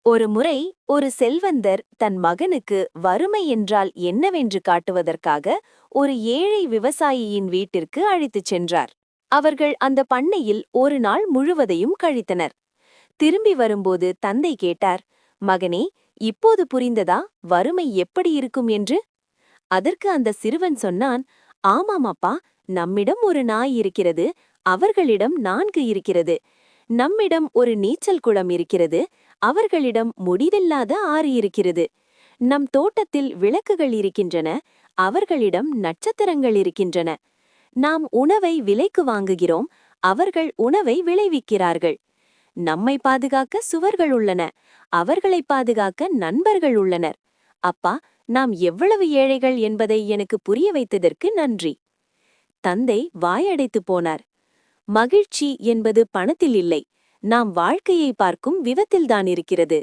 ஒரு முறை ஒரு செல்வந்தர் தன் மகனுக்கு வறுமை என்றால் என்னவென்று காட்டுவதற்காக ஒரு ஏழை விவசாயியின் வீட்டிற்கு அழைத்துச் சென்றார். அவர்கள் அந்த பண்ணையில் ஒரு நாள் முழுவதையும் கழித்தனர். திரும்பி வரும்போது தந்தை கேட்டார், மகனே, இப்போது புரிந்ததா வறுமை எப்படி இருக்கும் என்று? அதற்கு அந்த சிறுவன் சொன்னான், ஆமாம் அப்பா, நம்மிடம் ஒரு நாய் இருக்கிறது, அவர்களிடம் 4 இருக்கிறது. நம்மிடம் ஒரு நீச்சல் குளம் இருக்கிறது, அவர்களிடம் முடிவில்லாத ஆறு இருக்கிறது. நம் தோட்டத்தில் விளக்குகள் இருக்கின்றன, அவர்களிடம் நட்சத்திரங்கள் இருக்கின்றன. நாம் உணவை விலைக்கு வாங்குகிறோம், அவர்கள் உணவை விளைவிக்கிறார்கள். நம்மை பாதுகாக்க சுவர்கள் உள்ளன, அவர்களை பாதுகாக்க நண்பர்கள் உள்ளனர். அப்பா, நாம் எவ்வளவு ஏழைகள் என்பதை எனக்கு புரிய வைத்ததற்கு நன்றி. தந்தை வாயடைத்து போனார். மகிழ்ச்சி என்பது பணத்தில் இல்லை, நாம் வாழ்க்கையை பார்க்கும் விதத்தில்தான் இருக்கிறது.